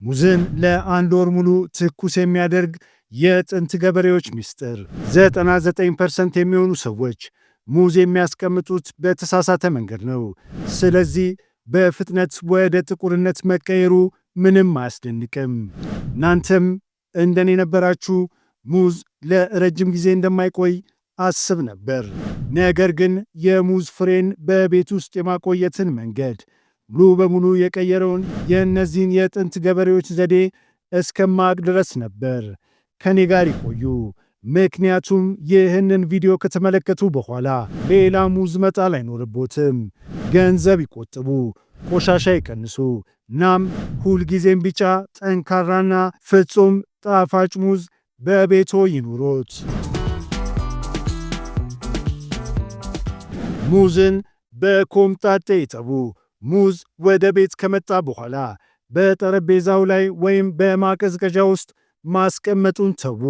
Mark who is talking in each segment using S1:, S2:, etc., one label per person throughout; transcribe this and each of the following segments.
S1: ሙዝን ለአንድ ወር ሙሉ ትኩስ የሚያደርግ የጥንት ገበሬዎች ሚስጥር። 99% የሚሆኑ ሰዎች ሙዝ የሚያስቀምጡት በተሳሳተ መንገድ ነው። ስለዚህ በፍጥነት ወደ ጥቁርነት መቀየሩ ምንም አያስደንቅም። እናንተም እንደኔ ነበራችሁ። ሙዝ ለረጅም ጊዜ እንደማይቆይ አስብ ነበር። ነገር ግን የሙዝ ፍሬን በቤት ውስጥ የማቆየትን መንገድ ሙሉ በሙሉ የቀየረውን የእነዚህን የጥንት ገበሬዎች ዘዴ እስከማቅ ድረስ ነበር። ከኔ ጋር ይቆዩ፣ ምክንያቱም ይህንን ቪዲዮ ከተመለከቱ በኋላ ሌላ ሙዝ መጣል አይኖርቦትም። ገንዘብ ይቆጥቡ፣ ቆሻሻ ይቀንሱ፣ እናም ሁልጊዜም ቢጫ፣ ጠንካራና ፍጹም ጣፋጭ ሙዝ በቤቶ ይኑሮት። ሙዝን በኮምጣጤ ይጠቡ። ሙዝ ወደ ቤት ከመጣ በኋላ በጠረጴዛው ላይ ወይም በማቀዝቀዣ ውስጥ ማስቀመጡን ተዉ።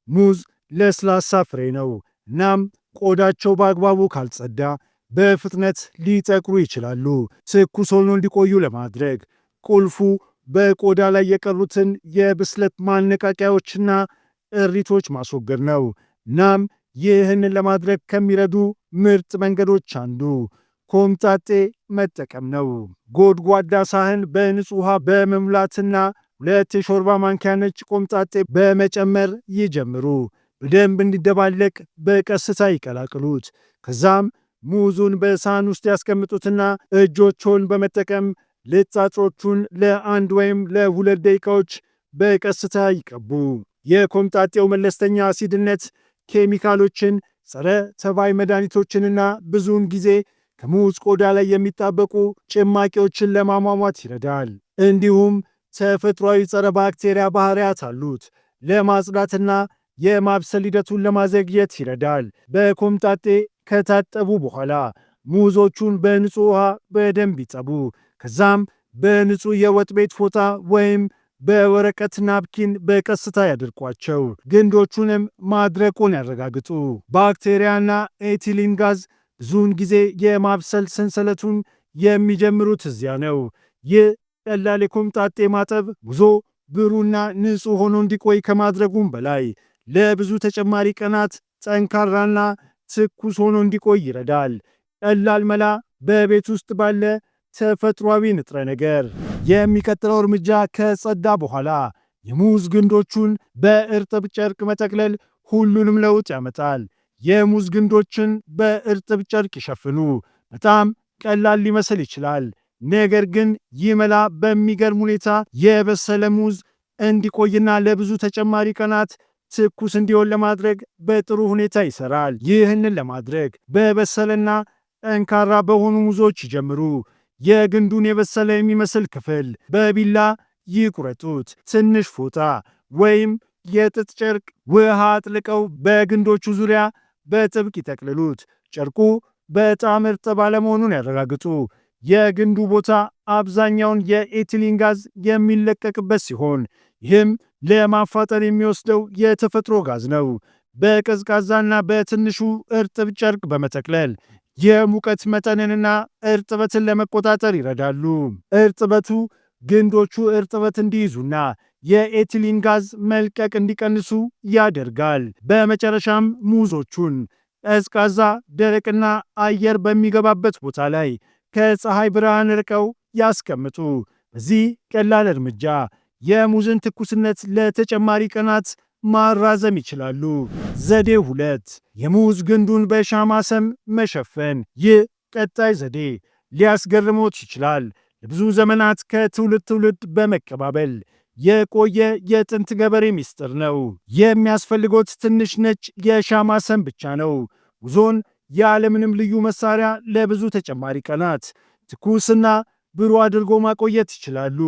S1: ሙዝ ለስላሳ ፍሬ ነው፣ እናም ቆዳቸው በአግባቡ ካልጸዳ በፍጥነት ሊጠቁሩ ይችላሉ። ትኩስ ሆኖ እንዲቆዩ ለማድረግ ቁልፉ በቆዳ ላይ የቀሩትን የብስለት ማነቃቂያዎችና እሪቶች ማስወገድ ነው። እናም ይህንን ለማድረግ ከሚረዱ ምርጥ መንገዶች አንዱ ኮምጣጤ መጠቀም ነው። ጎድጓዳ ሳህን በንጹህ ውሃ በመሙላትና 2 የሾርባ ማንኪያ ነጭ ኮምጣጤ በመጨመር ይጀምሩ። በደንብ እንዲደባለቅ በቀስታ ይቀላቅሉት። ከዛም ሙዙን በሳህን ውስጥ ያስቀምጡትና እጆቹን በመጠቀም ልጣጮቹን ለ1 ወይም ለ2 ደቂቃዎች በቀስታ ይቀቡ። የኮምጣጤው መለስተኛ አሲድነት ኬሚካሎችን፣ ጸረ ተባይ መድኃኒቶችንና ብዙውን ጊዜ ከሙዝ ቆዳ ላይ የሚጣበቁ ጭማቂዎችን ለማሟሟት ይረዳል። እንዲሁም ተፈጥሯዊ ጸረ ባክቴሪያ ባህሪያት አሉት። ለማጽዳትና የማብሰል ሂደቱን ለማዘግየት ይረዳል። በኮምጣጤ ከታጠቡ በኋላ ሙዞቹን በንጹህ ውሃ በደንብ ይጠቡ። ከዛም በንጹህ የወጥ ቤት ፎጣ ወይም በወረቀት ናፕኪን በቀስታ ያድርቋቸው። ግንዶቹንም ማድረቁን ያረጋግጡ። ባክቴሪያና ኤቲሊን ጋዝ ብዙውን ጊዜ የማብሰል ሰንሰለቱን የሚጀምሩት እዚያ ነው። ይህ ቀላል የኮምጣጤ ማጠብ ጉዞ ብሩና ንጹህ ሆኖ እንዲቆይ ከማድረጉም በላይ ለብዙ ተጨማሪ ቀናት ጠንካራና ትኩስ ሆኖ እንዲቆይ ይረዳል። ቀላል መላ በቤት ውስጥ ባለ ተፈጥሯዊ ንጥረ ነገር። የሚቀጥለው እርምጃ ከጸዳ በኋላ የሙዝ ግንዶቹን በእርጥብ ጨርቅ መጠቅለል ሁሉንም ለውጥ ያመጣል። የሙዝ ግንዶችን በእርጥብ ጨርቅ ይሸፍኑ። በጣም ቀላል ሊመስል ይችላል፣ ነገር ግን ይህ መላ በሚገርም ሁኔታ የበሰለ ሙዝ እንዲቆይና ለብዙ ተጨማሪ ቀናት ትኩስ እንዲሆን ለማድረግ በጥሩ ሁኔታ ይሰራል። ይህንን ለማድረግ በበሰለና ጠንካራ በሆኑ ሙዞች ይጀምሩ። የግንዱን የበሰለ የሚመስል ክፍል በቢላ ይቁረጡት። ትንሽ ፎጣ ወይም የጥጥ ጨርቅ ውሃ አጥልቀው በግንዶቹ ዙሪያ በጥብቅ ይጠቅልሉት። ጨርቁ በጣም እርጥብ አለመሆኑን ያረጋግጡ። የግንዱ ቦታ አብዛኛውን የኤቲሊን ጋዝ የሚለቀቅበት ሲሆን ይህም ለማፋጠር የሚወስደው የተፈጥሮ ጋዝ ነው። በቀዝቃዛና በትንሹ እርጥብ ጨርቅ በመጠቅለል የሙቀት መጠንንና እርጥበትን ለመቆጣጠር ይረዳሉ። እርጥበቱ ግንዶቹ እርጥበት እንዲይዙና የኤቲሊን ጋዝ መልቀቅ እንዲቀንሱ ያደርጋል። በመጨረሻም ሙዞቹን ቀዝቃዛ፣ ደረቅና አየር በሚገባበት ቦታ ላይ ከፀሐይ ብርሃን ርቀው ያስቀምጡ። በዚህ ቀላል እርምጃ የሙዝን ትኩስነት ለተጨማሪ ቀናት ማራዘም ይችላሉ። ዘዴ 2 የሙዝ ግንዱን በሻማ ሰም መሸፈን። ይህ ቀጣይ ዘዴ ሊያስገርሞት ይችላል። ለብዙ ዘመናት ከትውልድ ትውልድ በመቀባበል የቆየ የጥንት ገበሬ ሚስጥር ነው። የሚያስፈልጎት ትንሽ ነጭ የሻማ ሰም ብቻ ነው። ጉዞን ያለምንም ልዩ መሳሪያ ለብዙ ተጨማሪ ቀናት ትኩስና ብሩህ አድርጎ ማቆየት ይችላሉ።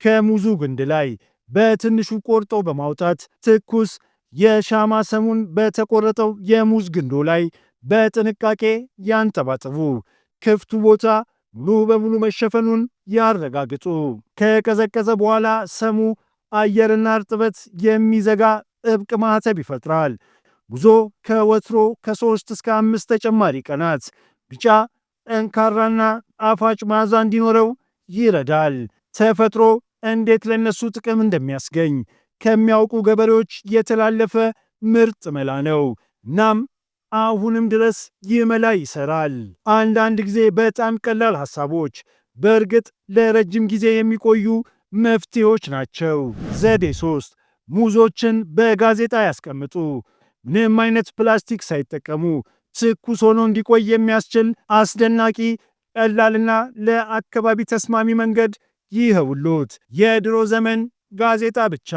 S1: ከሙዙ ግንድ ላይ በትንሹ ቆርጦ በማውጣት ትኩስ የሻማ ሰሙን በተቆረጠው የሙዝ ግንዶ ላይ በጥንቃቄ ያንጠባጥቡ። ክፍቱ ቦታ ሙሉ በሙሉ መሸፈኑን ያረጋግጡ። ከቀዘቀዘ በኋላ ሰሙ አየርና እርጥበት የሚዘጋ ጥብቅ ማህተብ ይፈጥራል። ጉዞ ከወትሮ ከ3 እስከ 5 ተጨማሪ ቀናት ቢጫ፣ ጠንካራና ጣፋጭ መዓዛ እንዲኖረው ይረዳል። ተፈጥሮ እንዴት ለነሱ ጥቅም እንደሚያስገኝ ከሚያውቁ ገበሬዎች የተላለፈ ምርጥ መላ ነው። እናም አሁንም ድረስ ይህ መላ ይሰራል። አንዳንድ ጊዜ በጣም ቀላል ሐሳቦች በእርግጥ ለረጅም ጊዜ የሚቆዩ መፍትሄዎች ናቸው። ዘዴ 3 ሙዞችን በጋዜጣ ያስቀምጡ። ምንም አይነት ፕላስቲክ ሳይጠቀሙ ትኩስ ሆኖ እንዲቆይ የሚያስችል አስደናቂ ቀላልና ለአካባቢ ተስማሚ መንገድ ይኸውልዎት። የድሮ ዘመን ጋዜጣ ብቻ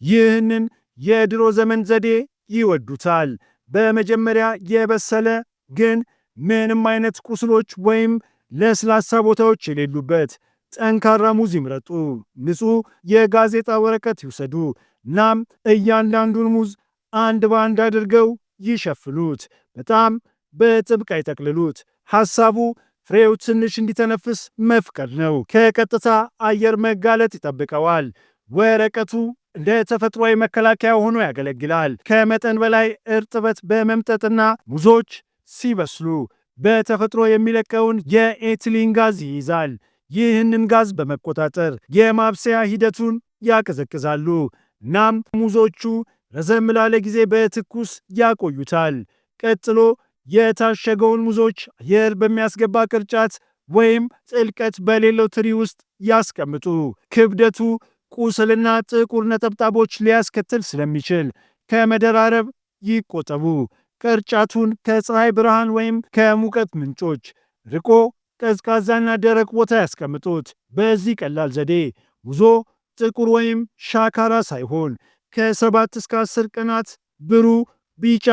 S1: ይህንን የድሮ ዘመን ዘዴ ይወዱታል። በመጀመሪያ የበሰለ ግን ምንም አይነት ቁስሎች ወይም ለስላሳ ቦታዎች የሌሉበት ጠንካራ ሙዝ ይምረጡ። ንጹህ የጋዜጣ ወረቀት ይውሰዱ። እናም እያንዳንዱን ሙዝ አንድ በአንድ አድርገው ይሸፍኑት። በጣም በጥብቅ አይጠቅልሉት። ሐሳቡ ፍሬው ትንሽ እንዲተነፍስ መፍቀድ ነው። ከቀጥታ አየር መጋለጥ ይጠብቀዋል። ወረቀቱ እንደ ተፈጥሯዊ መከላከያ ሆኖ ያገለግላል። ከመጠን በላይ እርጥበት በመምጠጥና ሙዞች ሲበስሉ በተፈጥሮ የሚለቀውን የኤቲሊን ጋዝ ይይዛል። ይህንን ጋዝ በመቆጣጠር የማብሰያ ሂደቱን ያቀዘቅዛሉ። እናም ሙዞቹ ረዘም ላለ ጊዜ በትኩስ ያቆዩታል። ቀጥሎ የታሸገውን ሙዞች አየር በሚያስገባ ቅርጫት ወይም ጥልቀት በሌለው ትሪ ውስጥ ያስቀምጡ። ክብደቱ ቁስልና ጥቁር ነጠብጣቦች ሊያስከትል ስለሚችል ከመደራረብ ይቆጠቡ። ቅርጫቱን ከፀሐይ ብርሃን ወይም ከሙቀት ምንጮች ርቆ ቀዝቃዛና ደረቅ ቦታ ያስቀምጡት። በዚህ ቀላል ዘዴ ሙዞ ጥቁር ወይም ሻካራ ሳይሆን ከ7 እስከ 10 ቀናት ብሩህ ቢጫ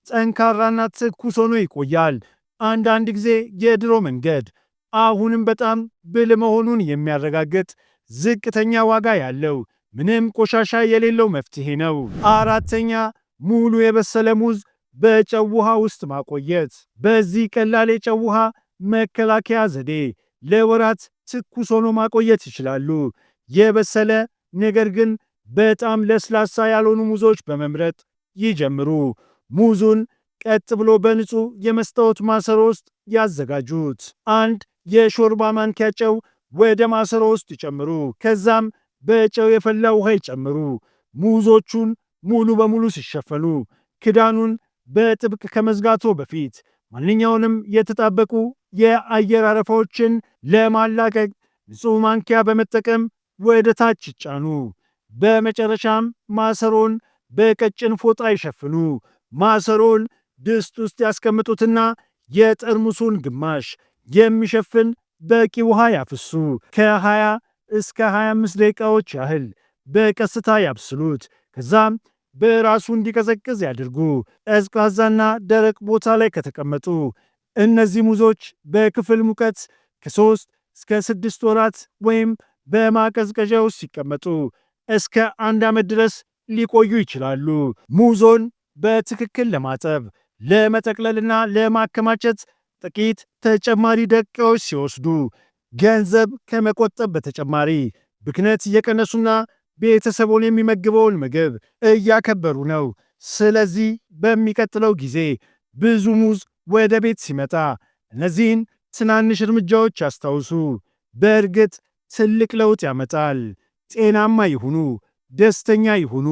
S1: ጠንካራና ትኩስ ሆኖ ይቆያል። አንዳንድ ጊዜ የድሮ መንገድ አሁንም በጣም ብልህ መሆኑን የሚያረጋግጥ ዝቅተኛ ዋጋ ያለው ምንም ቆሻሻ የሌለው መፍትሄ ነው። አራተኛ ሙሉ የበሰለ ሙዝ በጨው ውሃ ውስጥ ማቆየት። በዚህ ቀላል የጨው ውሃ መከላከያ ዘዴ ለወራት ትኩስ ሆኖ ማቆየት ይችላሉ። የበሰለ ነገር ግን በጣም ለስላሳ ያልሆኑ ሙዞች በመምረጥ ይጀምሩ። ሙዙን ቀጥ ብሎ በንጹህ የመስታወት ማሰሮ ውስጥ ያዘጋጁት። አንድ የሾርባ ማንኪያ ጨው ወደ ማሰሮ ውስጥ ይጨምሩ። ከዛም በጨው የፈላ ውሃ ይጨምሩ። ሙዞቹን ሙሉ በሙሉ ሲሸፈኑ ክዳኑን በጥብቅ ከመዝጋቶ በፊት ማንኛውንም የተጣበቁ የአየር አረፋዎችን ለማላቀቅ ንጹህ ማንኪያ በመጠቀም ወደ ታች ይጫኑ። በመጨረሻም ማሰሮን በቀጭን ፎጣ ይሸፍኑ። ማሰሮን ድስት ውስጥ ያስቀምጡትና የጠርሙሱን ግማሽ የሚሸፍን በቂ ውሃ ያፍሱ። ከ20 እስከ 25 ደቂቃዎች ያህል በቀስታ ያብስሉት። ከዛም በራሱ እንዲቀዘቅዝ ያድርጉ። ቀዝቃዛና ደረቅ ቦታ ላይ ከተቀመጡ እነዚህ ሙዞች በክፍል ሙቀት ከ3 እስከ 6 ወራት ወይም በማቀዝቀዣ ውስጥ ሲቀመጡ እስከ 1 ዓመት ድረስ ሊቆዩ ይችላሉ። ሙዞን በትክክል ለማጠብ፣ ለመጠቅለልና ለማከማቸት ጥቂት ተጨማሪ ደቂቃዎች ሲወስዱ ገንዘብ ከመቆጠብ በተጨማሪ ብክነት እየቀነሱና ቤተሰቡን የሚመግበውን ምግብ እያከበሩ ነው። ስለዚህ በሚቀጥለው ጊዜ ብዙ ሙዝ ወደ ቤት ሲመጣ እነዚህን ትናንሽ እርምጃዎች ያስታውሱ። በእርግጥ ትልቅ ለውጥ ያመጣል። ጤናማ ይሁኑ፣ ደስተኛ ይሁኑ።